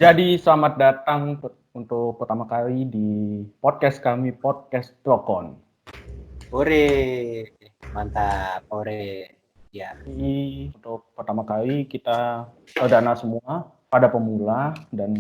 Jadi selamat datang untuk pertama kali di podcast kami, Podcast Prokon. Ore, mantap, ore. Ya, Jadi untuk pertama kali kita perdana semua pada pemula dan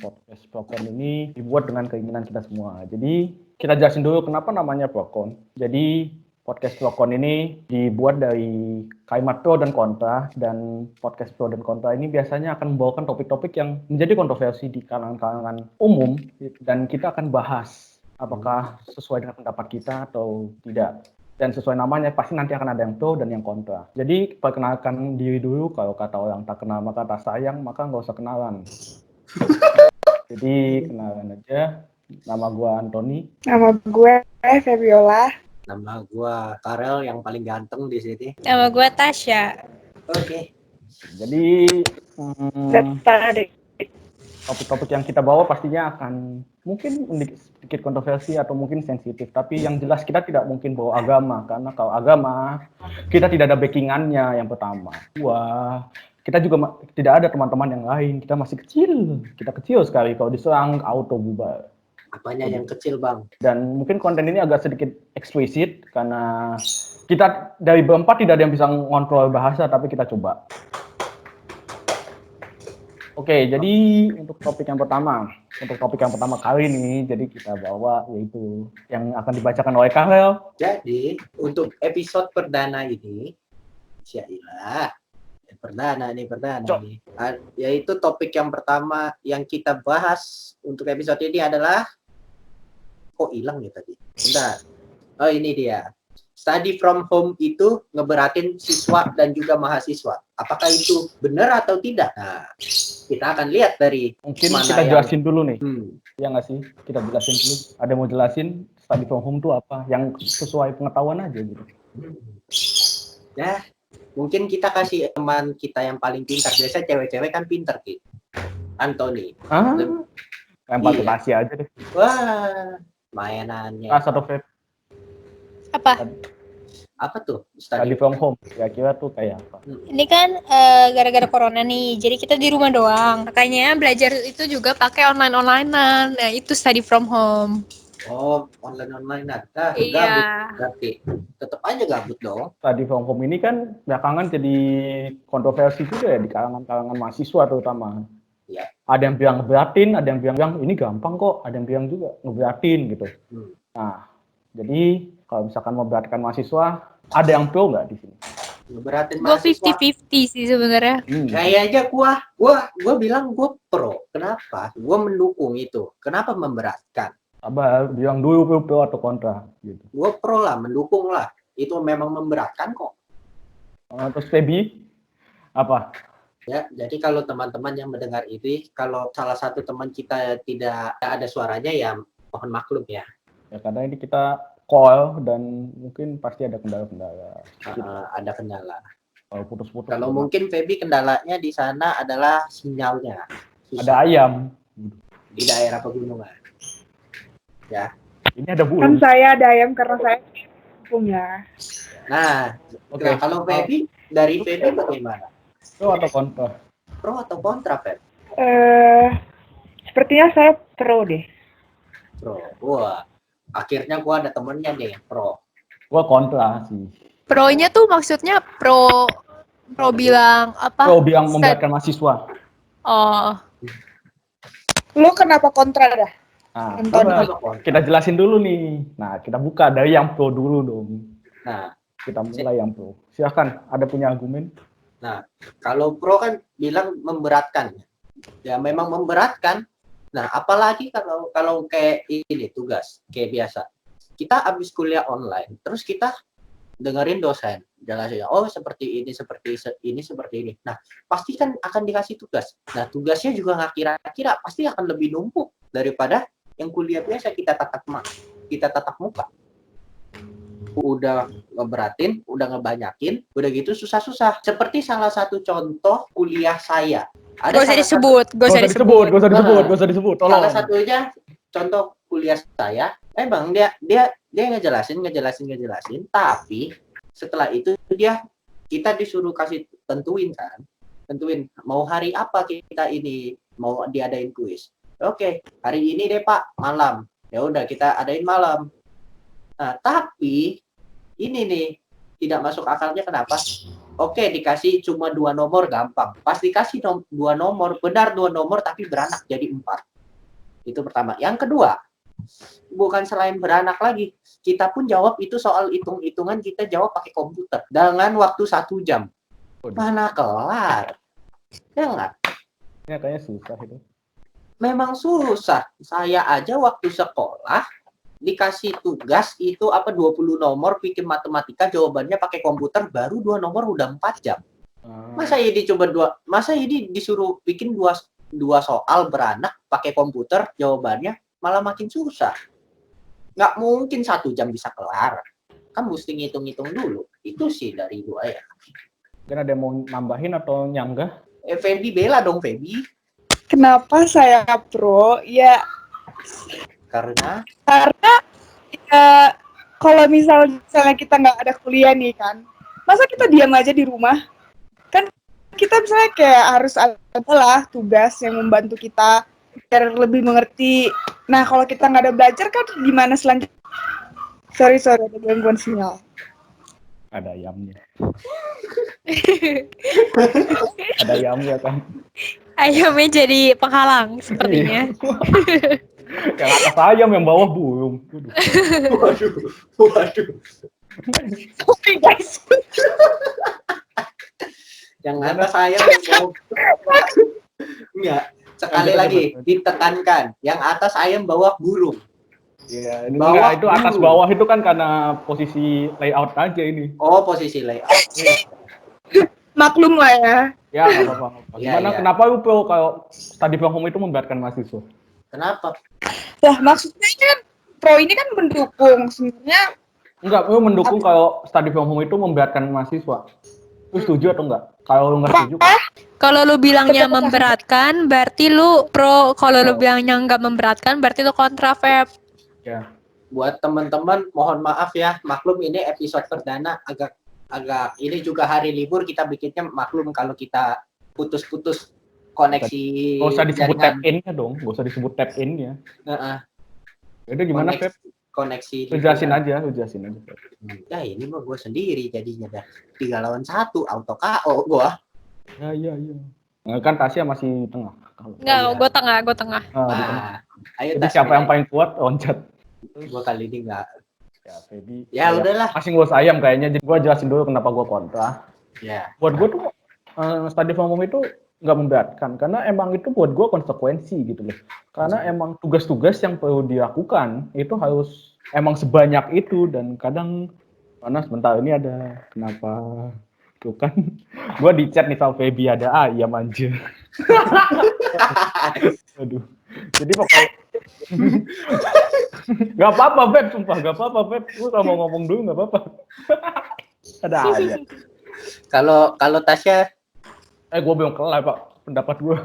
podcast Prokon ini dibuat dengan keinginan kita semua. Jadi kita jelasin dulu kenapa namanya Prokon. Jadi podcast Prokon ini dibuat dari kalimat pro dan kontra, dan podcast pro dan kontra ini biasanya akan membawakan topik-topik yang menjadi kontroversi di kalangan umum, dan kita akan bahas apakah sesuai dengan pendapat kita atau tidak. Dan sesuai namanya pasti nanti akan ada yang pro dan yang kontra. Jadi perkenalkan diri dulu, kalau kata orang tak kenal maka tak sayang, maka nggak usah kenalan. Jadi kenalan aja. Nama gue Anthony. Nama gue Febiola. nama gua Karel yang paling ganteng di sini. Nama gue Tasya. Oke. Jadi Tadi. topik-topik yang kita bawa pastinya akan mungkin sedikit kontroversi atau mungkin sensitif, tapi yang jelas kita tidak mungkin bawa agama, karena kalau agama kita tidak ada backingannya. Yang pertama, kita juga tidak ada teman-teman yang lain, kita masih kecil, kita kecil sekali, kalau diserang auto bubar. Apanya yang kecil, Bang? Dan mungkin konten ini agak sedikit eksplisit karena kita dari berempat tidak ada yang bisa ngontrol bahasa, tapi kita coba. Oke, jadi untuk topik yang pertama kali ini, jadi kita bawa yaitu yang akan dibacakan oleh Karel. Jadi, untuk episode perdana ini, syailah, perdana nih. Yaitu topik yang pertama yang kita bahas untuk episode ini adalah, kok hilang ya tadi? Bentar. Oh, ini dia. Study from home itu ngeberatin siswa dan juga mahasiswa. Apakah itu benar atau tidak? Nah, kita akan lihat dari mungkin mana kita jelasin dulu nih. Ya nggak sih? Kita jelasin dulu. Ada yang mau jelasin study from home itu apa? Yang sesuai pengetahuan aja gitu. Ya, mungkin kita kasih teman kita yang paling pintar. Biasanya cewek-cewek kan pintar, Ki. Anthony. Lempar ke Iya. Tasya aja deh. Wah, mainannya. Satu Feb. Apa tuh? Study from home. Kira-kira tuh kayak apa? Ini kan gara-gara corona nih, jadi kita di rumah doang. Makanya belajar itu juga pakai online-onlinean. Nah, itu study from home. Oh, online. Nah, Iya. gabut berarti. Tetap aja gabut dong. Study from home ini kan belakangan jadi kontroversi juga ya di kalangan mahasiswa terutama. Iya. Ada yang bilang ngeberatin, ada yang bilang ini gampang kok, ada yang bilang juga ngeberatin gitu. Nah, jadi kalau misalkan memberatkan mahasiswa, ada yang pro nggak di sini? Ngeberatin Gue mahasiswa. 50-50 sih sebenarnya. Kayaknya gua bilang gua pro. Kenapa? Gua mendukung itu. Kenapa memberatkan? Apa bilang dulu pro atau kontra gitu. Gua pro lah, mendukung lah. Itu memang memberatkan kok. Terus Feby apa? Ya, jadi kalau teman-teman yang mendengar ini, kalau salah satu teman kita tidak ada suaranya, ya mohon maklum ya. Ya karena ini kita call dan mungkin pasti ada kendala-kendala. Ada kendala. Kalau putus-putus. Kalau mungkin Feby kendalanya di sana adalah sinyalnya. Ada Susah. ayam Di daerah pegunungan. Ya. ini ada Kan burung. saya ada ayam karena saya punya. Nah, Oke. nah, kalau Feby, dari Feby bagaimana? Pro atau kontra? Pro atau kontra, Feb? Sepertinya saya pro deh. Pro. Wah, akhirnya gua ada temennya nih, pro. Gua kontra sih. Pro-nya tuh maksudnya pro bilang apa? Pro bilang memberatkan mahasiswa. Oh, Lu kenapa kontra dah? Nah, Kontra. coba kita jelasin dulu nih. Nah, kita buka dari yang pro dulu dong. Nah, Kita mulai yang pro. Silakan, ada punya argumen? kalau pro kan bilang memberatkan. Ya memang memberatkan. Nah, apalagi kalau kayak ini tugas, kayak biasa. Kita habis kuliah online, terus kita dengerin dosen jelasin, oh seperti ini. Nah, pasti kan akan dikasih tugas. Nah, tugasnya juga nggak kira-kira, pasti akan lebih numpuk daripada yang kuliah biasa kita tatap muka. Udah ngeberatin, udah ngebanyakin, udah gitu susah-susah. Seperti salah satu contoh kuliah saya. gak usah disebut. Gak usah disebut. Tolong. Salah satunya contoh kuliah saya, emang dia ngejelasin, tapi setelah itu kita disuruh kasih tentuin kan. tentuin mau hari apa kita ini mau diadain kuis. Oke, hari ini deh Pak, malam. Ya udah kita adain malam. Nah, tapi ini nih tidak masuk akalnya kenapa? Oke, dikasih cuma 2 nomor gampang. Pas dikasih 2 nomor, benar 2 nomor tapi beranak jadi 4. Itu pertama. Yang kedua, bukan selain beranak lagi, kita pun jawab itu soal hitung-hitungan kita jawab pakai komputer dengan waktu 1 jam. Mana kelar? Ya enggak? Ya kayaknya susah itu. Memang susah. Saya aja waktu sekolah dikasih tugas itu 20 nomor bikin matematika, jawabannya pakai komputer baru 2 nomor udah 4 jam. Masa ini disuruh bikin dua soal beranak pakai komputer, jawabannya malah makin susah. Nggak mungkin 1 jam bisa kelar. Kan mesti ngitung-ngitung dulu. Itu sih dari gua ya. Mungkin ada yang mau nambahin atau nyanggah? Febi bela dong, Febi. Kenapa saya pro? Ya Karena ya, kalau misalnya kita nggak ada kuliah nih kan, masa kita diam aja di rumah? Kan kita misalnya kayak harus adalah tugas yang membantu kita biar lebih mengerti. Nah kalau kita nggak ada belajar kan gimana selanjutnya? Sorry ada gangguan sinyal. Ada ayamnya. Ada ayamnya kan. Ayamnya jadi penghalang sepertinya. Yang atas ayam, yang bawah burung. Waduh. Sorry guys. Yang atas saya mau enggak. Sekali lagi ditekankan, yang atas ayam bawah burung. Iya, Bawah itu atas burung. bawah itu kan karena posisi layout aja ini. Oh, posisi layout. Maklum lah ya. Ya, nggak apa-apa. Iya, Gimana, iya. kenapa lu Pro kalau study from home itu memberatkan mahasiswa? Kenapa? Lah maksudnya kan pro ini kan mendukung sebenarnya. Enggak, lu mendukung kalau study from home itu memberatkan mahasiswa. Lu setuju atau enggak? Kalau lu nggak setuju, Kalau lu bilangnya memberatkan, berarti lu pro. Kalau lu bilangnya nggak memberatkan, berarti lu kontra, Feb. ya. Buat teman-teman mohon maaf ya, maklum ini episode perdana agak ini juga hari libur kita bikinnya, maklum kalau kita putus-putus koneksi. Gak usah disebut jaringan. tap in-nya dong, gak usah disebut tap in-nya. Heeh. Itu gimana, Feb? Koneksi. Lu jelasin aja, Feb. Ya ini mah gue sendiri jadinya dah 3 lawan 1 auto KO gua. Ya. Nah, kan Tasya masih tengah. Nggak, Iya. gue tengah. Nah, di tengah. Ayo Jadi Tas, siapa yang paling kuat loncat. gua kali ini enggak. Ya, Febi. Ya udahlah. Masih ngurus ayam kayaknya. Jadi gua jelasin dulu kenapa gua kontra. Ya. Buat gua tuh study from home itu nggak memberatkan karena emang itu buat gua konsekuensi gitu loh. Karena emang tugas-tugas yang perlu dilakukan itu harus emang sebanyak itu, dan kadang mana sebentar ini ada kenapa tuh kan gua di chat nih sama Febi ada ayam anjir. Aduh. Jadi pokoknya gak apa-apa, Feb, sumpah gak apa-apa, Feb. Lu kalau mau ngomong dulu gak apa-apa. Ada ayam. Kalau Tasya Gue belum kelar, Pak, pendapat gue.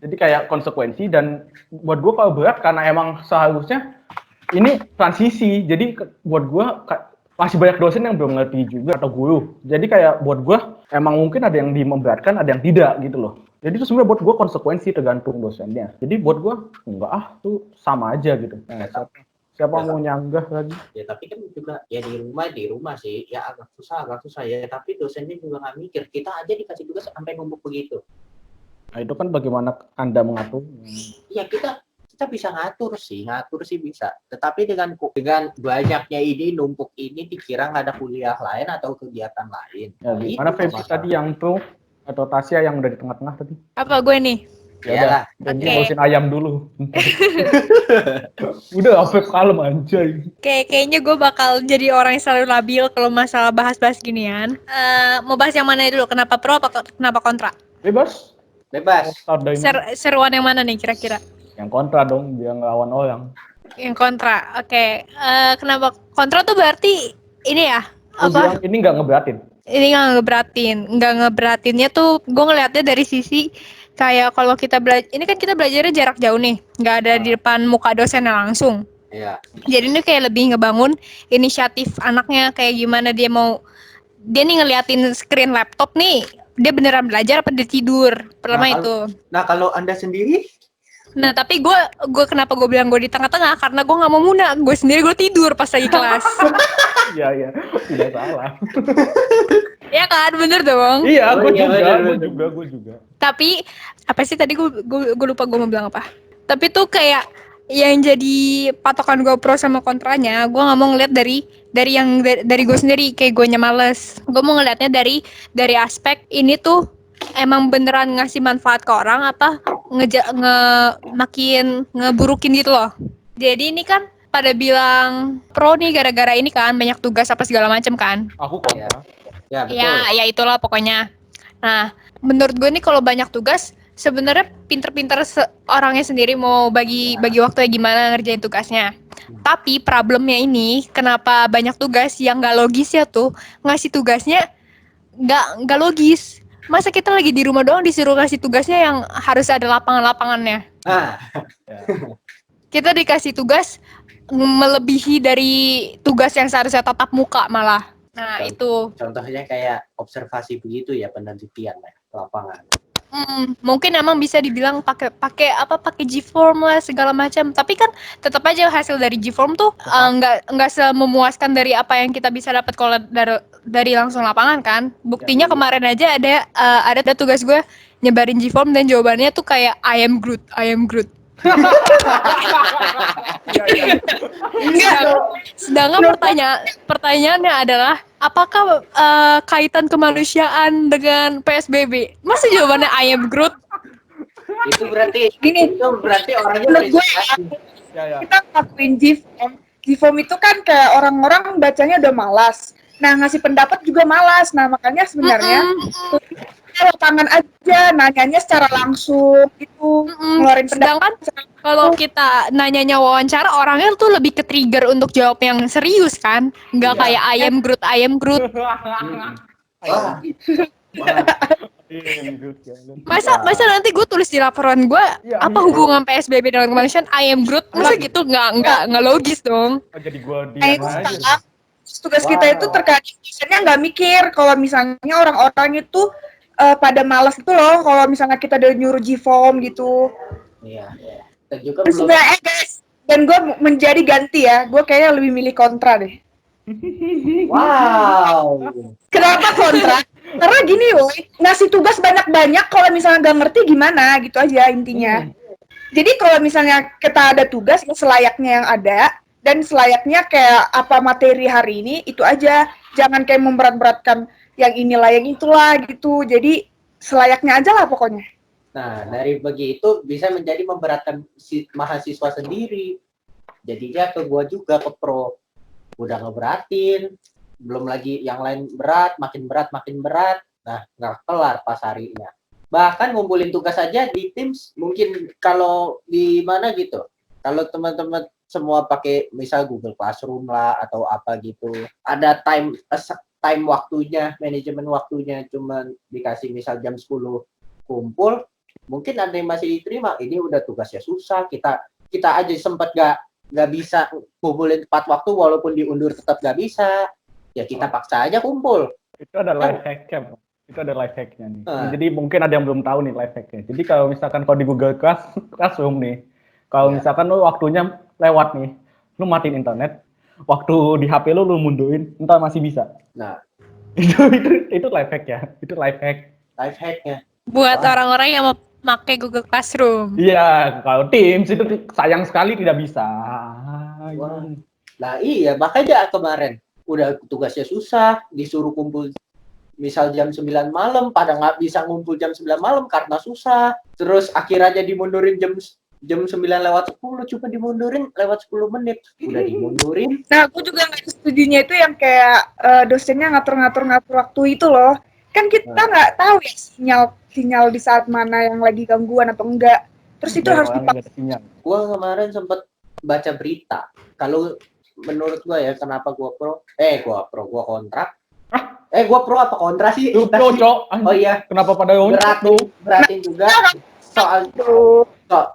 Jadi kayak konsekuensi, dan buat gue kalau berat karena emang seharusnya ini transisi. Jadi buat gue masih banyak dosen yang belum ngerti juga atau guru. Jadi kayak buat gue emang mungkin ada yang memberatkan, ada yang tidak gitu loh. Jadi itu sebenarnya buat gue konsekuensi tergantung dosennya. Jadi buat gue enggak tuh sama aja gitu. Nah, siapa mau nyanggah lagi? ya, tapi kan juga ya di rumah sih ya agak susah ya, tapi dosennya juga nggak mikir, kita aja dikasih tugas sampai numpuk begitu. Nah, itu kan bagaimana Anda mengatur? Ya kita bisa ngatur sih bisa, tetapi dengan banyaknya ini numpuk ini dikira nggak ada kuliah lain atau kegiatan lain. Ya, gimana Febi tadi yang pro atau Tasya yang udah di tengah-tengah tadi? Apa gue nih? Iyalah. Febi Oke. ngurusin ayam dulu. Udah, Feb kalem anjay. Kayaknya gue bakal jadi orang yang selalu labil kalau masalah bahas-bahas ginian. Mau bahas yang mana dulu? Kenapa pro apa kenapa kontra? Bebas. Start dari mana? Seruan yang mana nih kira-kira? Yang kontra dong, biar ngelawan orang. Yang kontra. Oke. Kenapa kontra tuh berarti ini ya? Lu Apa? bilang ini nggak ngeberatin. Ini nggak ngeberatinnya tuh gue ngeliatnya dari sisi kayak kalau kita belajar, ini kan kita belajarnya jarak jauh nih, nggak ada di depan muka dosennya langsung. Iya. Jadi ini kayak lebih ngebangun inisiatif anaknya, kayak gimana dia nih ngeliatin screen laptop nih, dia beneran belajar apa dia tidur. Pertama Nah, itu. Nah, kalau Anda sendiri, Nah, tapi gue kenapa gue bilang gue di tengah-tengah, karena gue nggak mau muna, gue sendiri gue tidur pas lagi kelas. Iya, iya, tidak salah. Ya kan, bener dong. Iya, Oh, iya, bener. gue juga. Tapi apa sih tadi gue lupa gue mau bilang apa. Tapi tuh kayak yang jadi patokan gue pro sama kontranya, gue nggak mau ngeliat dari gue sendiri, kayak gue males. Gue mau ngeliatnya dari aspek ini tuh emang beneran ngasih manfaat ke orang apa makin ngeburukin gitu loh. Jadi ini kan pada bilang pro nih gara-gara ini kan banyak tugas apa segala macem kan. Aku kontra. ya betul. Ya itulah pokoknya. Nah, menurut gue nih kalau banyak tugas sebenarnya pinter-pinter orangnya sendiri mau bagi waktunya gimana ngerjain tugasnya. Tapi problemnya ini kenapa banyak tugas yang nggak logis ya tuh ngasih tugasnya nggak logis. Masa kita lagi di rumah doang disuruh ngasih tugasnya yang harus ada lapangan-lapangannya. Nah, Ya. Kita dikasih tugas melebihi dari tugas yang seharusnya tatap muka malah. Nah, itu. contohnya kayak observasi begitu ya, penelitian ya, lapangan. Mungkin emang bisa dibilang pakai G-form lah segala macam. Tapi kan tetap aja hasil dari G-form tuh nggak sememuaskan dari apa yang kita bisa dapat kalau dari langsung lapangan kan. Buktinya kemarin aja ada tugas gue nyebarin G-form dan jawabannya tuh kayak I am Groot. Sedangkan pertanyaannya adalah apakah kaitan kemanusiaan dengan PSBB? Masa jawabannya I am Groot? Itu berarti orangnya Menurut gue Ya. kita ngelakuin G-form. G-form itu kan kayak orang-orang bacanya udah malas. Nah, ngasih pendapat juga malas. Nah, makanya sebenarnya lapangan aja, nanyanya secara langsung gitu, ngeluarin pendapat. Sedangkan kalau kita nanyanya wawancara, orangnya tuh lebih ke trigger untuk jawab yang serius kan, nggak kayak I am Groot. Wah, Masa nanti gue tulis di laporan gue apa hubungan PSBB dengan kemanusiaan I am Groot, masa gitu nggak logis dong. Jadi gue Nah, diam itu aja. sekarang tugas kita itu terkadang biasanya nggak mikir kalau misalnya orang-orang itu pada malas itu loh kalau misalnya kita udah nyuruh G-form gitu. iya. Dan juga Dan sebenarnya guys, dan gue menjadi ganti ya, gue kayaknya lebih milih kontra deh. wow. Kenapa kontra? Karena gini woy, ngasih tugas banyak-banyak kalau misalnya nggak ngerti gimana gitu aja intinya. Jadi kalau misalnya kita ada tugas yang selayaknya yang ada dan selayaknya kayak apa materi hari ini itu aja, jangan kayak memberat-beratkan yang inilah yang itulah gitu. Jadi selayaknya aja lah pokoknya. Nah, dari begitu bisa menjadi memberatkan si mahasiswa sendiri. Jadinya ke gua juga ke pro. Udah ngeberatin, belum lagi yang lain berat. Nah, nggak kelar pas harinya. Bahkan ngumpulin tugas aja di Teams, mungkin kalau di mana gitu. Kalau teman-teman semua pakai misal Google Classroom lah atau apa gitu. Ada time waktunya, manajemen waktunya cuman dikasih misal jam 10 kumpul, mungkin ada yang masih diterima. Ini udah tugasnya susah, kita aja sempat nggak bisa kumpulin tepat waktu walaupun diundur tetap nggak bisa. Ya kita paksa aja kumpul. Itu ada life hacknya. Itu ada life hacknya nih. Jadi mungkin ada yang belum tahu nih life hacknya. Jadi kalau misalkan kalau di Google Classroom nih, kalau misalkan lu waktunya lewat nih, lu matiin internet, waktu di HP lu mundurin, entar masih bisa. Nah, itu life hack ya. Itu life hack. Life hacknya. Buat orang-orang yang mau pakai Google Classroom. Iya, kalau Teams itu sayang sekali tidak bisa. Wah. Nah iya, makanya kemarin udah tugasnya susah, disuruh kumpul misal jam 9 malam, pada nggak bisa ngumpul jam 9 malam karena susah. Terus akhirnya dimundurin jam 9:10, cuma dimundurin lewat 10 menit. Udah dimundurin. Nah, aku juga nggak setujunya itu yang kayak dosennya ngatur-ngatur waktu itu loh. Kan kita nggak tahu ya sinyal di saat mana yang lagi gangguan atau enggak. Terus itu harus dipaksa. Gua kemarin sempat baca berita. Kalau menurut gua ya, kenapa gua kontra. Gua pro apa kontra sih? Pro, Cok. Oh iya. Kenapa pada beratin juga soal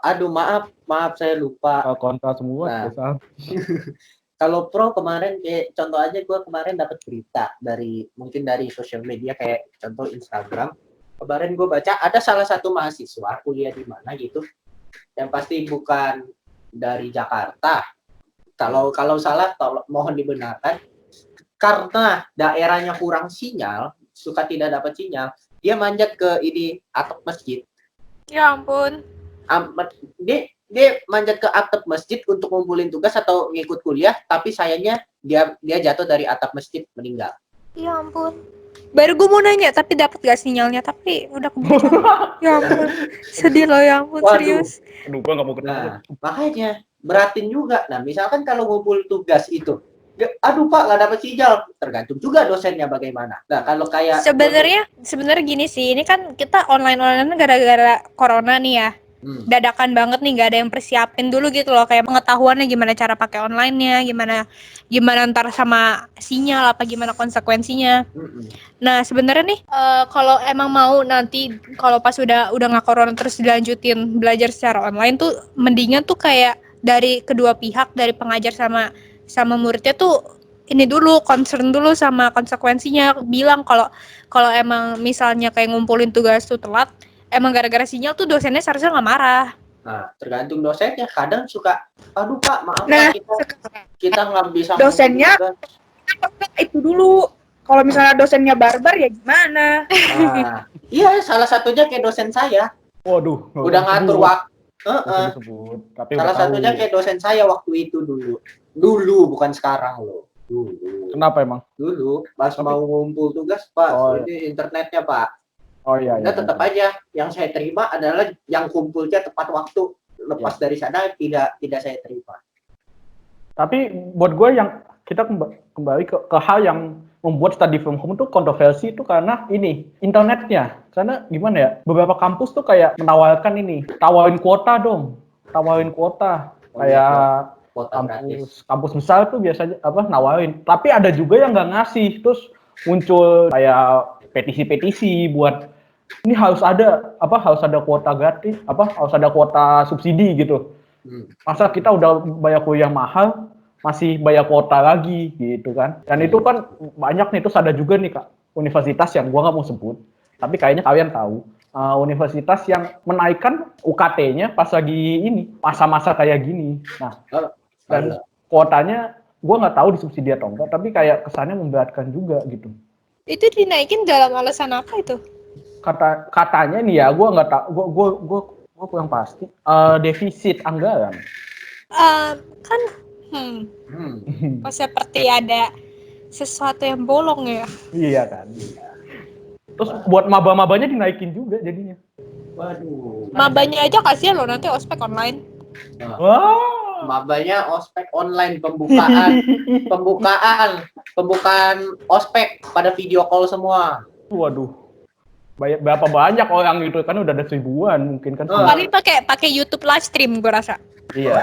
aduh maaf saya lupa. Kontra semua. Nah, kalau pro kemarin kayak contoh aja gue kemarin dapat berita mungkin dari sosial media kayak contoh Instagram. Kemarin gue baca ada salah satu mahasiswa kuliah di mana gitu, yang pasti bukan dari Jakarta. Kalau salah, mohon dibenarkan. Karena daerahnya kurang sinyal, suka tidak dapat sinyal, dia manjat ke ini atap masjid. Ya ampun. Dia manjat ke atap masjid untuk ngumpulin tugas atau ngikut kuliah, tapi sayangnya dia jatuh dari atap masjid, meninggal. Ya ampun. Baru gue mau nanya, tapi dapat gak sinyalnya? Tapi udah keburu. Ya ampun. Sedih loh, ya ampun, Waduh. serius. Aduh, gua nggak mau ketemu. Nah, makanya beratin juga. Nah, misalkan kalau ngumpul tugas itu, aduh Pak, nggak dapat sinyal. Tergantung juga dosennya bagaimana. Nah, kalau kayak Sebenarnya gini sih, ini kan kita online gara-gara corona nih ya. Dadakan banget nih, nggak ada yang persiapin dulu gitu loh, kayak pengetahuannya gimana cara pakai online-nya, gimana ntar sama sinyal apa gimana konsekuensinya. Nah sebenarnya nih kalau emang mau nanti kalau pas udah nggak corona terus dilanjutin belajar secara online tuh mendingan tuh kayak dari kedua pihak, dari pengajar sama muridnya tuh ini dulu, concern dulu sama konsekuensinya, bilang kalau emang misalnya kayak ngumpulin tugas tuh telat, emang gara-gara sinyal tuh dosennya seharusnya nggak marah. Nah, tergantung dosennya. Kadang suka, aduh Pak, maaf Nah, Pak, kita nggak bisa. dosennya itu dulu. Kalau misalnya dosennya barbar ya gimana? Nah, iya, salah satunya kayak dosen saya. Waduh. Udah ngatur waktu. Tapi Salah satunya kayak dosen saya waktu itu dulu. Dulu, bukan sekarang loh. Dulu. Kenapa emang? Dulu, pas mau ngumpul tugas, Pak, ini internetnya Pak. Oh iya. Nah, tetap aja yang saya terima adalah yang kumpulnya tepat waktu. Lepas dari sana tidak saya terima. Tapi buat gue yang kita kembali ke hal yang membuat study from home itu kontroversi itu karena ini internetnya. Karena gimana ya, beberapa kampus tuh kayak menawarkan ini, tawarin kuota dong, kayak kampus besar tuh biasanya nawarin. Tapi ada juga yang nggak ngasih, terus muncul kayak petisi buat ini harus ada kuota gratis, harus ada kuota subsidi gitu. Masa kita udah bayar kuliah mahal masih bayar kuota lagi gitu kan. Dan itu kan banyak nih, terus ada juga nih Kak, universitas yang gua nggak mau sebut, tapi kayaknya kalian tahu, universitas yang menaikkan UKT-nya pas lagi ini masa-masa kayak gini. Nah, dan kuotanya gua nggak tahu disubsidi atau enggak, tapi kayak kesannya memberatkan juga gitu. Itu dinaikin dalam alasan apa itu? Katanya nih ya, gua nggak tahu, gua kurang pasti, defisit anggaran. Kan kok seperti ada sesuatu yang bolong ya. Iya kan. Terus buat maba-mabanya dinaikin juga jadinya. Waduh. Mabanya aja kasihan loh, nanti ospek online. Wah. Mabanya ospek online, pembukaan ospek pada video call semua. Waduh. Berapa banyak orang itu kan, udah ada 1000-an mungkin kan. Paling pakai YouTube live stream gue rasa. Iya.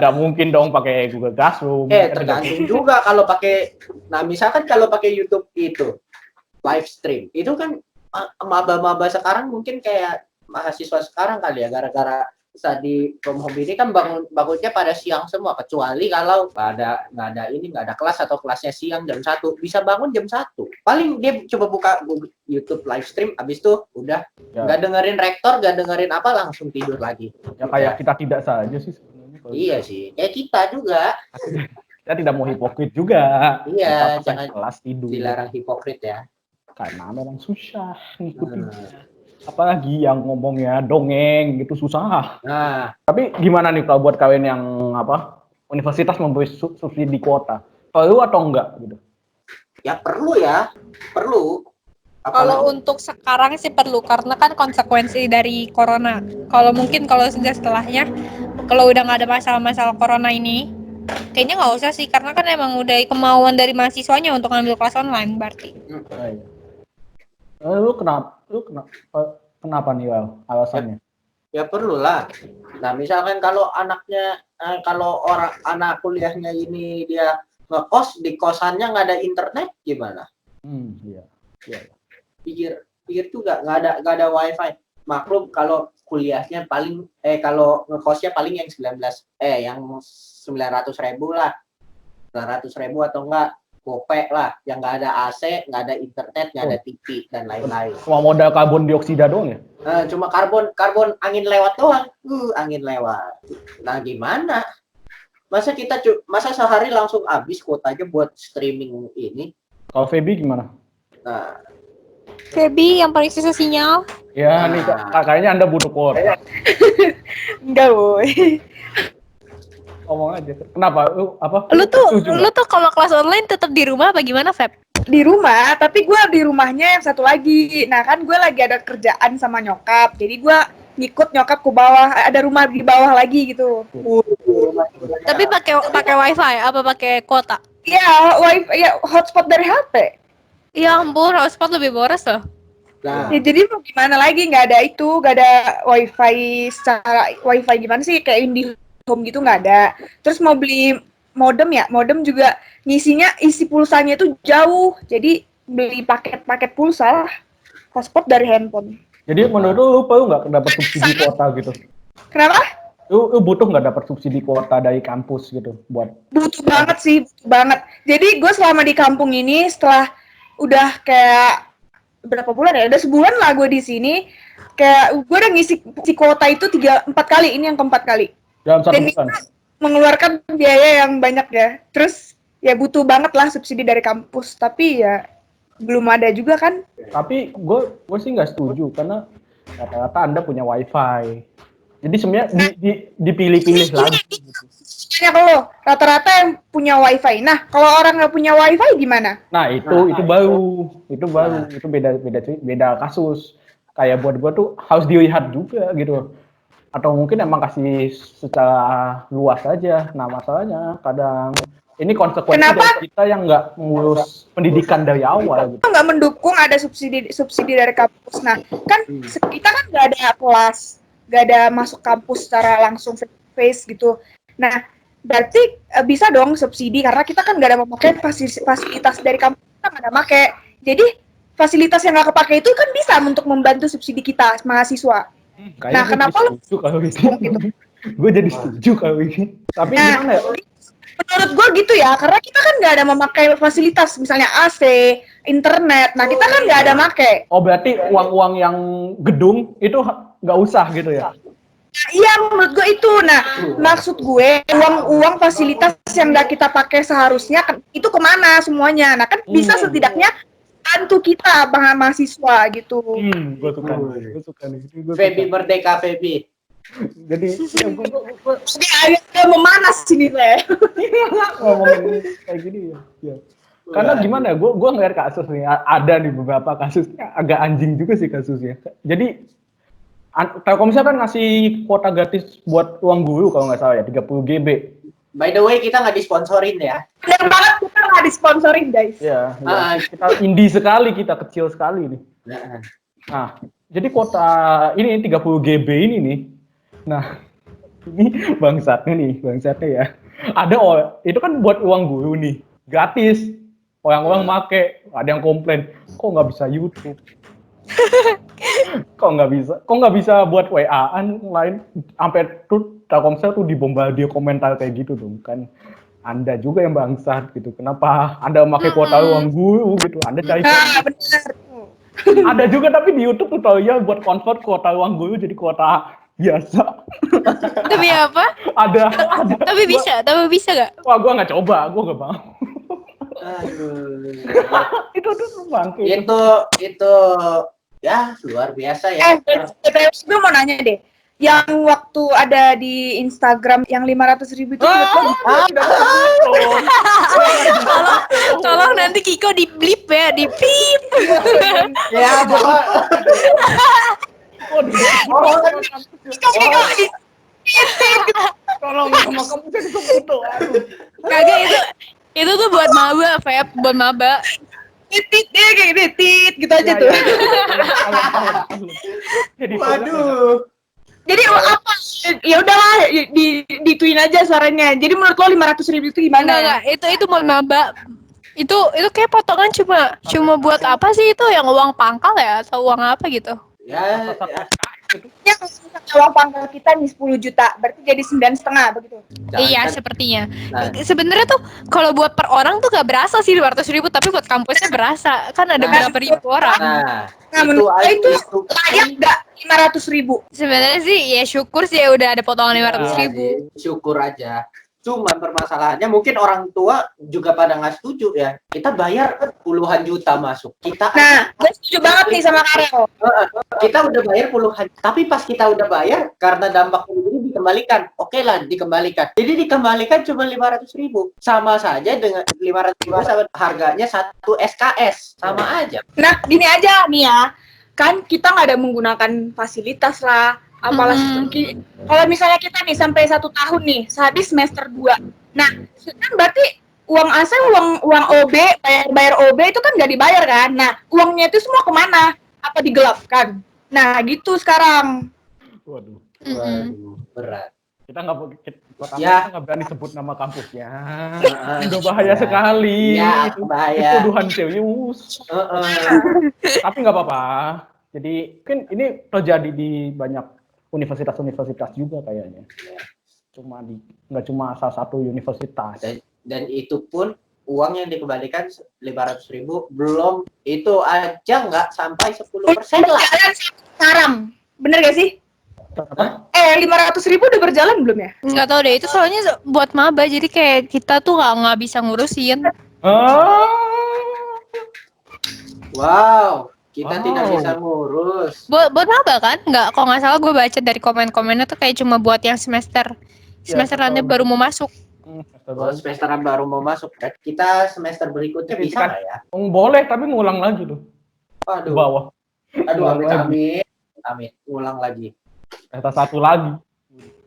Nggak mungkin dong pakai Google Classroom. Tergantung juga kalau pakai. Nah, misalkan kalau pakai YouTube itu live stream, itu kan maba-maba sekarang mungkin kayak mahasiswa sekarang kali ya, gara-gara study from home ini kan bangunnya pada siang semua, kecuali kalau nggak ada kelas atau kelasnya siang jam 1, bisa bangun jam 1. Paling dia coba buka YouTube live stream, abis itu udah nggak dengerin rektor, nggak dengerin apa, langsung tidur lagi. Ya kayak kita tidak saja sih sebenarnya. Iya sih, kayak kita juga. Kita tidak mau hipokrit juga. Iya, kita jangan kelas tidur. Dilarang hipokrit ya. Karena memang susah ngikutin. Apalagi yang ngomongnya dongeng gitu susah. Nah, tapi gimana nih kalau buat kalian yang universitas memberi subsidi kuota, perlu atau enggak gitu? Ya perlu. Kalau untuk sekarang sih perlu, karena kan konsekuensi dari corona. Kalau sudah setelahnya, kalau udah nggak ada masalah-masalah corona ini, kayaknya nggak usah sih, karena kan emang udah kemauan dari mahasiswanya untuk ngambil kelas online berarti. Lu kenapa nih alasannya? Ya perlu lah. Nah, misalkan kalau anak kuliahnya ini dia ngekos, di kosannya nggak ada internet gimana? Iya. Pikir juga nggak ada wifi. Maklum kalau kuliahnya kalau ngekosnya paling yang 900.000 lah, 900.000 atau enggak Gope lah, yang nggak ada AC, nggak ada internet, nggak ada TV dan lain-lain. Cuma modal karbon dioksida doang ya? Cuma karbon angin lewat doang, angin lewat. Nah gimana? Masa sehari langsung habis kuotanya buat streaming ini? Kalau Feby gimana? Nah, Feby yang paling susah sinyal. Ya, nih kayaknya Anda butuh kuota. Enggak, woy. Ngomong aja. Kenapa? Apa? Lu Setuju nggak? tuh kalau kelas online tetap di rumah apa gimana, Feb? Di rumah, tapi gue di rumahnya yang satu lagi. Nah kan gue lagi ada kerjaan sama nyokap, jadi gue ngikut nyokap ke bawah, ada rumah di bawah lagi gitu. Tapi pakai wifi apa pakai kuota? Iya, wifi, ya hotspot dari HP. Ya ampun, hotspot lebih boros loh. nah, Ya jadi mau gimana lagi, nggak ada wifi secara wifi gimana sih, kayak IndiHome gitu nggak ada. Terus mau beli modem juga ngisinya, isi pulsanya itu jauh, jadi beli paket pulsa lah, hotspot dari handphone. Jadi menurut lu perlu nggak dapat subsidi kuota gitu? Kenapa? Lu butuh nggak dapat subsidi kuota dari kampus gitu buat? Butuh banget sih, butuh banget. Jadi gue selama di kampung ini, setelah udah kayak berapa bulan ya, udah sebulan lah gue di sini, kayak gue udah ngisi kuota itu 3-4 kali, ini yang keempat kali. Dalam satu Dan bulan? itu mengeluarkan biaya yang banyak ya. Terus ya butuh banget lah subsidi dari kampus, tapi ya belum ada juga kan. Tapi gue sih nggak setuju karena rata-rata Anda punya wifi. Jadi sebenarnya dipilih-pilih lagi. Gitu. Tanya ke lo, rata-rata yang punya wifi. Nah, kalau orang nggak punya wifi gimana? Nah itu beda kasus. Kayak buat gue tuh harus dilihat juga gitu. Atau mungkin emang kasih secara luas aja. Nah masalahnya kadang ini konsekuensi dari kita yang nggak mengurus pendidikan dari awal. Gitu. Nggak mendukung ada subsidi dari kampus. Nah, kan kita kan nggak ada kelas, nggak ada masuk kampus secara langsung face gitu. Nah, berarti bisa dong subsidi karena kita kan nggak ada memakai fasilitas dari kampus, kita nggak ada pakai. Jadi fasilitas yang nggak kepake itu kan bisa untuk membantu subsidi kita mahasiswa. Nah, kenapa lo setuju kalau gitu? Gue jadi setuju kalau ini. Tapi gimana ya? Menurut gue gitu ya, karena kita kan nggak ada memakai fasilitas, misalnya AC, internet. Nah, kita kan nggak ada make. Oh, berarti uang-uang yang gedung itu nggak usah gitu ya? Nah, iya, menurut gue itu. Nah, maksud gue, uang fasilitas yang nggak kita pakai seharusnya, itu kemana semuanya? Nah, kan bisa setidaknya bantu kita, bang mahasiswa gitu. Gue suka nih. Feby merdeka, Feby. Jadi agak memanas sini saya. ngomongin kayak gini ya. Karena gimana ya, gue ngeliat kasus nih, ada nih beberapa kasusnya agak anjing juga sih kasusnya. Jadi Telkomsel kan ngasih kuota gratis buat ruang guru kalau nggak salah ya, 30 GB. By the way, kita nggak disponsorin ya. Benar banget, kita nggak disponsorin guys. Ya. Kita indie sekali, kita kecil sekali nih. Nah, jadi kuota ini 30 GB ini nih. Nah, ini bangsatnya ya. Itu kan buat uang guru nih, gratis. Orang-orang make, ada yang komplain, kok nggak bisa YouTube? kok nggak bisa buat WA-an lain? Sampai tuh Telkomsel tuh dibombardir komentar kayak gitu dong, kan? Anda juga yang bangsat gitu. Kenapa Anda pakai kuota uang guru gitu? Anda cari. Benar. Ada juga tapi di YouTube tutorial buat convert kuota uang guru jadi kuota biasa. Tapi apa? Ada. Tapi bisa nggak? Wah, gua nggak coba, gua nggak mau. Aduh. itu tuh bangke. Itu ya luar biasa ya. Gue mau nanya deh, yang waktu ada di Instagram yang 500.000 itu Tolong nanti Kiko di blip ya, di pip. Ya, Tolong sama kamu jadi kebutuh. Kagak itu tuh buat maba, Feb, buat maba. titit dia kayak gini, tit gitu aja tuh. Jadi waduh. Jadi apa? Ya udahlah, dituin aja suaranya. Jadi menurut lo 500.000 itu gimana? Enggak, itu buat maba. Itu kayak potongan cuma buat apa sih itu, yang uang pangkal ya atau uang apa gitu? Ya, itu? Ya kalau misalnya uang pangkal kita nih 10 juta, berarti jadi 9,5 begitu. Iya, Jangan- sepertinya. Nah, Sebenarnya tuh kalau buat per orang tuh gak berasa sih 200.000, tapi buat kampusnya berasa. Kan ada Nah, berapa ribu orang. Nah, menurut saya itu layak nggak 500.000? Sebenarnya sih ya syukur sih ya udah ada potongan Iya 500.000. sih, syukur aja. Cuma permasalahannya mungkin orang tua juga pada nggak setuju ya. Kita bayar puluhan juta masuk. Nah, gue setuju banget nih sama Karel. Kita udah bayar puluhan. Tapi pas kita udah bayar karena dampak ini dikembalikan. Oke lah, dikembalikan. Jadi dikembalikan cuma 500.000. Sama saja dengan 500.000 sama harganya 1 SKS. Sama aja. Nah, gini aja nih ya, kan kita nggak ada menggunakan fasilitas lah, apalah kalau misalnya kita nih sampai 1 tahun nih, sehabis semester 2. Nah, kan berarti uang AC, uang OB, bayar OB itu kan nggak dibayar kan? Nah, uangnya itu semua kemana? Apa digelapkan? Nah, gitu sekarang. Waduh. Waduh, berat. Kita nggak pertama Ya. kita nggak berani sebut nama kampusnya. Heeh. Udah bahaya Ya. sekali. Ya, Itu bahaya. tuduhan serius. Tapi nggak apa-apa. Jadi mungkin ini terjadi di banyak universitas-universitas juga kayaknya. Nggak cuma salah satu universitas. Dan itu pun uang yang dikembalikan 500.000 belum itu aja nggak sampai 10% lah. Berjalan sekarang, bener gak sih? Apa? 500.000 udah berjalan belum ya? Nggak tahu deh, itu soalnya buat maba, jadi kayak kita tuh nggak bisa ngurusin. Wow, kita Wow. tidak bisa ngurus. Buat maba kan? Nggak, kalau nggak salah gue baca dari komen-komennya tuh kayak cuma buat yang semester lanjut baru mau masuk. Kalau semesteran baru mau masuk, kan kita semester berikutnya Ini bisa kan- nggak ya? Boleh, tapi ngulang lagi tuh. Ke Aduh, bawah. aduh, Ngulang lagi. amin, ulang lagi. Semester 1 lagi.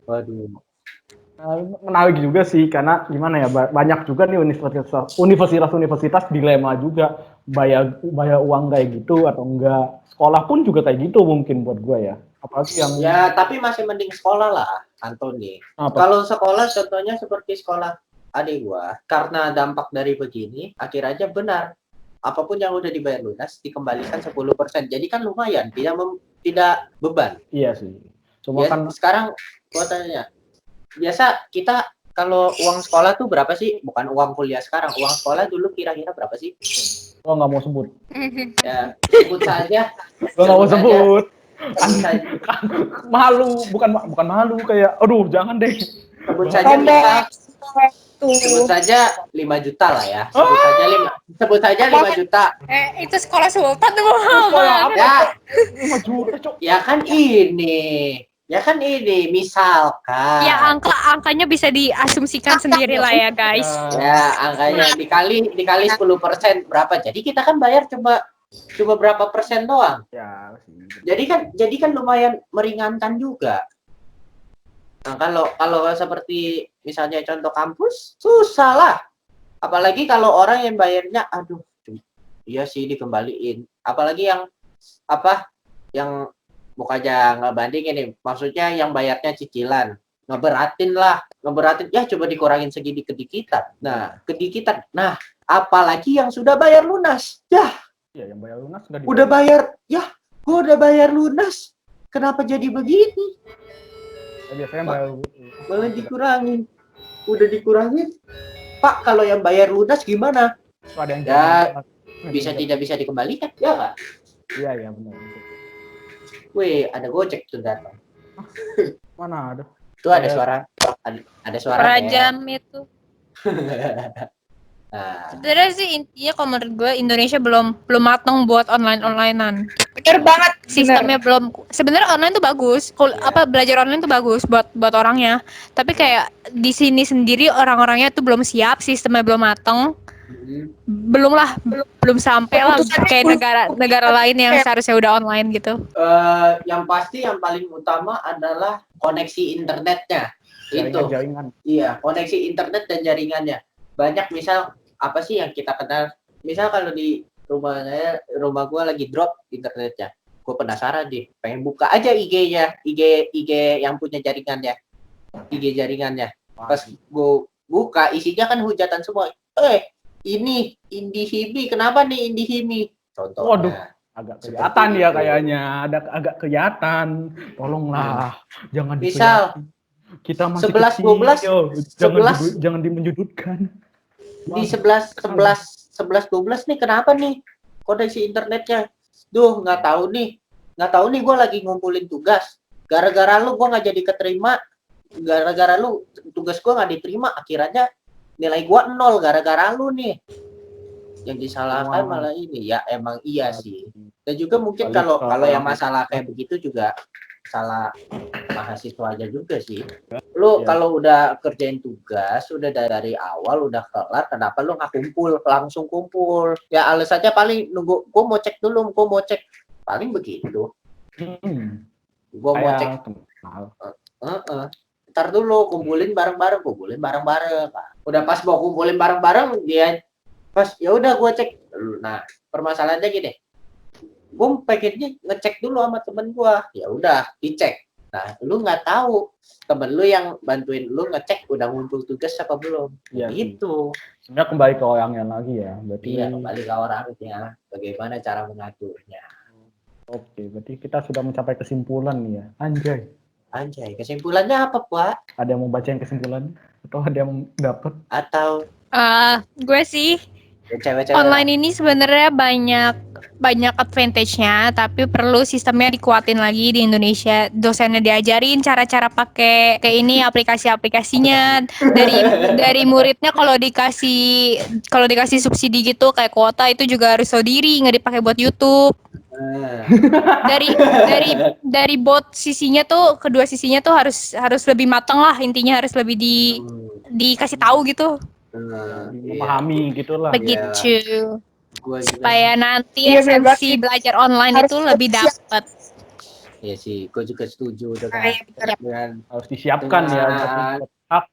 Waduh, Menarik juga sih, karena gimana ya, banyak juga nih universitas dilema juga, bayar uang kayak gitu atau enggak. Sekolah pun juga kayak gitu mungkin buat gue ya. Apalagi yang ya tapi masih mending sekolah lah, Antoni. apa? Kalau sekolah contohnya seperti sekolah adik gua, karena dampak dari begini, akhirnya benar. Apapun yang udah dibayar lunas dikembalikan 10%. Jadi kan lumayan, tidak beban. Iya sih. Cuma Ya, kan sekarang gua tanya, biasa kita kalau uang sekolah tuh berapa sih? Bukan uang kuliah sekarang, uang sekolah dulu kira-kira berapa sih? gue nggak mau sebut. Ya, sebut saja. Gue nggak mau sebut. Sebut saja, Malu, bukan malu, kayak aduh jangan deh. sebut saja misal, sebut Tuh. saja 5 juta lah ya. Sebut saja 5 juta. Itu sekolah sultan tuh Sekolah Muhammad. apa? Ya, 5 juta, Cok. ya kan ini misalkan. Ya angkanya bisa diasumsikan sendiri lah ya guys. Ya, angkanya dikali 10% berapa? Jadi kita kan bayar cuma berapa persen doang. Ya, sih. Jadi kan lumayan meringankan juga. Nah, kalau seperti misalnya contoh kampus, susah lah. Apalagi kalau orang yang bayarnya, aduh, iya sih dikembaliin. Apalagi yang bukan aja ngebandingin nih, maksudnya yang bayarnya cicilan. Ngeberatin ya coba dikurangin sedikit-sedikitan. Nah, kedikitan. Nah, apalagi yang sudah bayar lunas. Ya, Iya, yang bayar lunas sudah udah bayar. Ya, gua udah bayar lunas. Kenapa jadi begini? biasanya bayar Malah dikurangin. Udah dikurangin. Pak, kalau yang bayar lunas gimana? ada yang Ya, tidak bisa dikembalikan. Ya nggak? Iya, iya benar. Wih, ada Gojek tuh datang. Mana ada? Tuh ada suara. Ada suara. Perajam itu. Nah, Sebenarnya sih intinya kalau menurut gue Indonesia belum matang buat onlinean. Bener banget. Sistemnya belum. Sebenarnya online tuh bagus. Belajar online tuh bagus buat orangnya. Tapi kayak di sini sendiri orang-orangnya tuh belum siap, sistemnya belum matang. Belum sampai lah kayak negara lain yang seharusnya udah online gitu. yang pasti yang paling utama adalah koneksi internetnya. Itu. Jaringan. Iya, koneksi internet dan jaringannya. Banyak misal apa sih yang kita kenal? Misal kalau di rumah gua lagi drop internetnya. Gua penasaran deh, pengen buka aja IG-nya, IG yang punya jaringannya. IG jaringannya. Pas gua buka isinya kan hujatan semua. Ini Indihimi, kenapa nih Indihimi? Contohnya. Waduh. agak kelihatan ya kayaknya, agak kelihatan. Tolonglah, jangan Misal, dikelihatan. Kita masih 11, 12, kecil, 11. jangan dimenjudutkan. Di 11 12 nih kenapa nih koneksi internetnya? Duh, nggak tahu nih gue lagi ngumpulin tugas. Gara-gara lu gue nggak jadi keterima. Gara-gara lu tugas gue nggak diterima. Akhirnya nilai gue 0 gara-gara lu nih. Yang disalahkan malah ini. Ya emang iya sih. Dan juga mungkin kalau yang masalah kayak begitu juga salah mahasiswanya juga sih. Lu kalau udah kerjain tugas, udah dari awal udah kelar, kenapa lu nggak langsung kumpul? Ya alasannya paling nunggu, gua mau cek dulu, paling begitu. Gua mau cek. Ntar dulu kumpulin bareng-bareng. Udah pas mau kumpulin bareng-bareng dia pas ya udah gua cek. Nah, permasalahannya gini. Gue pengennya ngecek dulu sama temen gue, ya udah dicek. Nah, lu nggak tahu temen lu yang bantuin lu ngecek udah ngumpul tugas apa belum? Ya, itu. Sebenarnya kembali ke orangnya lagi ya. Berarti Iya, kembali ke orangnya. Bagaimana cara mengaturnya? Oke, berarti kita sudah mencapai kesimpulan nih ya. Anjay, kesimpulannya apa, Pak? Ada yang mau bacain kesimpulan? Atau ada yang dapat? Atau gue sih cewek-cewek online ini sebenarnya banyak advantage-nya, tapi perlu sistemnya dikuatin lagi di Indonesia. Dosennya diajarin cara-cara pakai kayak ini aplikasi-aplikasinya. Dari muridnya kalau dikasih subsidi gitu kayak kuota itu juga harus tahu diri, nggak dipakai buat YouTube. Dari bot sisinya tuh, kedua sisinya tuh harus lebih matang lah, intinya harus lebih dikasih tahu gitu. Memahami gitulah. Begitu. Gua Supaya nanti Iya, esensi belajar online harus itu lebih dapat. Iya sih, gue juga setuju dengan Harus disiapkan ya.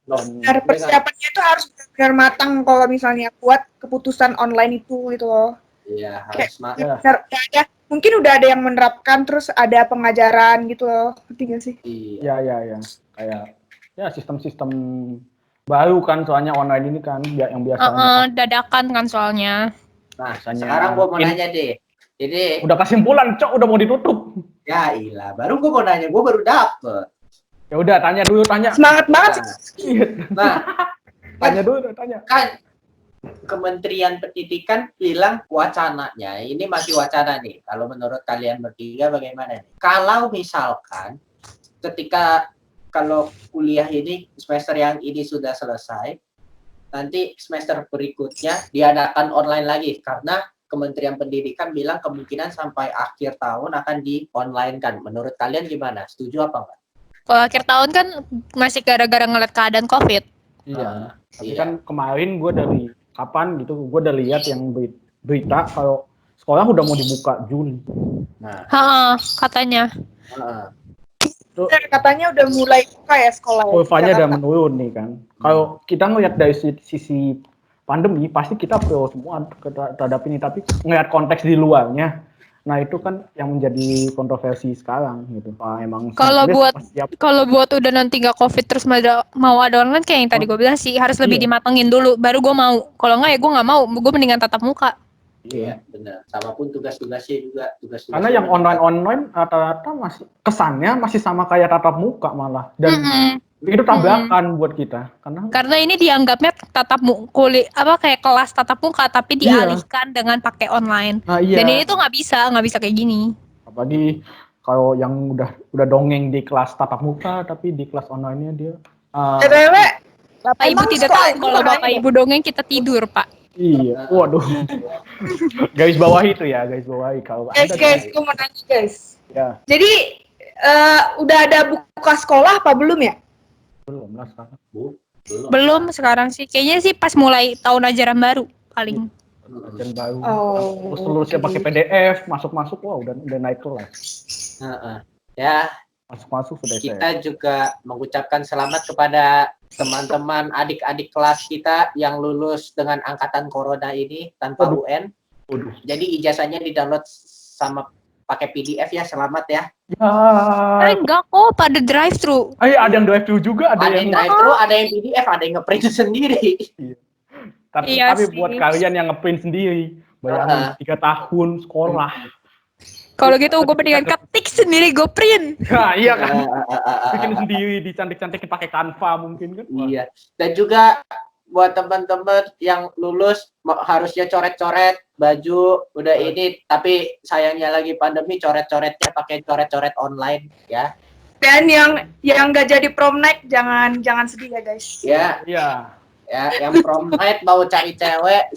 Benar, persiapannya itu harus benar matang kalau misalnya buat keputusan online itu gitu loh. Iya, harus Mungkin udah ada yang menerapkan, terus ada pengajaran gitu loh, ngerti gak sih? Iya. Kayak ya sistem-sistem baru kan, soalnya online ini kan yang biasanya Dadakan kan soalnya. Nah, sekarang gue mau nanya deh. Jadi udah kesimpulan, Cok, udah mau ditutup. Ya ilah, baru gue mau nanya, gue baru dapet. Ya udah, tanya dulu. Semangat banget sih. Nah, tanya dulu. Kan Kementerian Pendidikan bilang wacananya, ini masih wacana nih. Kalau menurut kalian bertiga bagaimana nih? Kalau misalkan kalau kuliah ini semester yang ini sudah selesai, nanti semester berikutnya diadakan online lagi karena Kementerian Pendidikan bilang kemungkinan sampai akhir tahun akan di-online kan. Menurut kalian gimana? Setuju apa enggak? Kalau akhir tahun kan masih gara-gara ngeliat keadaan COVID. Iya. Tapi kan kemarin gue dari kapan gitu, gue udah lihat yang berita kalau sekolah udah mau dibuka Juli. Nah, katanya. Katanya udah mulai buka ya sekolah. Kurvanya udah menurun nih kan. Kalau kita ngelihat dari sisi pandemi, pasti kita pro semua terhadap ini. Tapi ngelihat konteks di luarnya, nah itu kan yang menjadi kontroversi sekarang gitu. Emang kalau buat udah nanti nggak COVID terus mau ada online kayak yang tadi gue bilang sih harus lebih dimatengin dulu, baru gue mau. Kalau nggak ya gue nggak mau. Gue mendingan tatap muka. Iya, benar. Sama pun tugas-tugasnya juga. Karena yang online rata-rata masih kesannya masih sama kayak tatap muka malah. Dan itu tabrakan buat kita. Karena ini dianggapnya kayak kelas tatap muka tapi dialihkan dengan pakai online. Dan ini tuh nggak bisa kayak gini. Apalagi kalau yang udah dongeng di kelas tatap muka tapi di kelas online-nya dia. Bapak Ibu tidak tahu kalau Bapak Ibu dongeng kita tidur, Pak. Iya, waduh. Garis bawahi itu ya, kalau guys, gue mau nanya guys. Ya. Jadi udah ada buka sekolah apa belum ya? Belum lah sekarang. Belum sekarang sih. Kayaknya sih pas mulai tahun ajaran baru paling. Ajaran baru. Terus lulusnya pakai PDF, masuk-masuk, wah udah naik kelas. Ya. Masuk sudah. Kita juga mengucapkan selamat kepada teman-teman adik-adik kelas kita yang lulus dengan angkatan corona ini tanpa UN. Jadi ijazahnya di-download sama pakai PDF ya, selamat ya. Enggak kok, pada drive-thru. Ada yang drive-thru juga, ada yang drive-thru, ada yang PDF, ada yang ngeprint sendiri. Tapi buat kalian yang ngeprint sendiri, bayangin 3 tahun sekolah. Kalau gitu gue mendingan ketik sendiri, gue print. Nah, iya kan. Eh, Bikin sendiri, dicantik-cantikin pakai Canva mungkin kan. Wah. Iya. Dan juga buat teman-teman yang lulus harusnya coret-coret baju udah ini, tapi sayangnya lagi pandemi, coret-coretnya pakai coret-coret online ya. Dan yang nggak jadi prom night jangan sedih ya guys. Ya, Iya. ya yang prom night mau cari cewek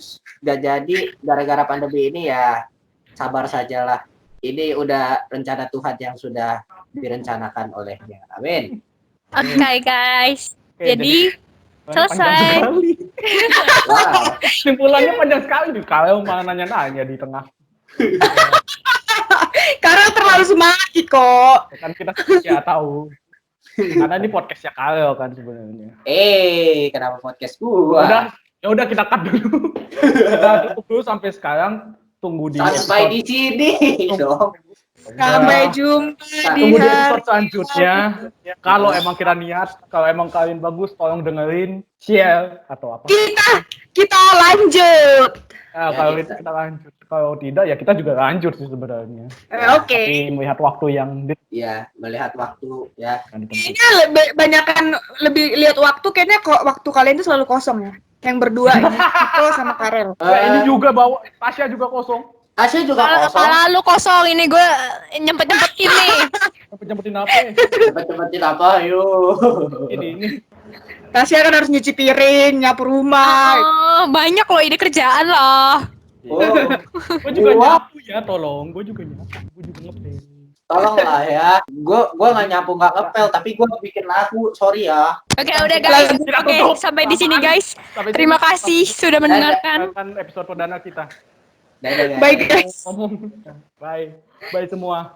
nggak jadi gara-gara pandemi ini ya sabar sajalah. Ini udah rencana Tuhan yang sudah direncanakan olehnya. Amin. Oke guys. Oke, Jadi panjang selesai. sekali. Wow. Kesimpulannya panjang sekali nih. Kalau malah nanya-nanya di tengah. Karena terlalu semangat kok. Kan kita ya tahu. Karena ini podcastnya Kaleo kan sebenarnya. Kenapa podcast gua? Ya udah kita cut dulu. Kita tutup dulu sampai sekarang. Tunggu di Sampai di sini dong. Sampai jumpa di Tunggu di hari episode selanjutnya. Kalau emang kita niat, kalau emang kalian bagus, tolong dengerin, share atau apa. kita lanjut. Nah, kalau itu kita lanjut. Kalau tidak, ya kita juga lanjut sih sebenarnya. Oke. Tapi melihat waktu yang Ya, melihat waktu ya. akan ditempuh. Kayaknya banyakan lebih lihat waktu, kayaknya kok waktu kalian itu selalu kosong ya. Yang berdua ini, Iko sama Karel. Ya, ini juga bawa Tasya juga kosong. Tasya juga kosong. Kepala lu kosong, ini gue nyempet-nyempetin nih. Nyempetin apa? Cepet-cepetin apa, yuk. Ini. Tasya kan harus nyuci piring, nyapu rumah. Oh, banyak loh ide kerjaan loh. Oh, Gue juga Wah. nyapu ya, tolong. Gue juga nyapu. Gue juga ngepel. tolonglah ya. Gua nggak nyapu nggak ngepel, tapi gua bikin lagu. Sorry ya. Oke, udah guys. Kita Oke, tutup. sampai di sini guys. Sampai Terima sini. kasih sudah mendengarkan. Kan episode perdana kita. Dadah, guys. Baik guys. Ngomong. Bye. Bye semua.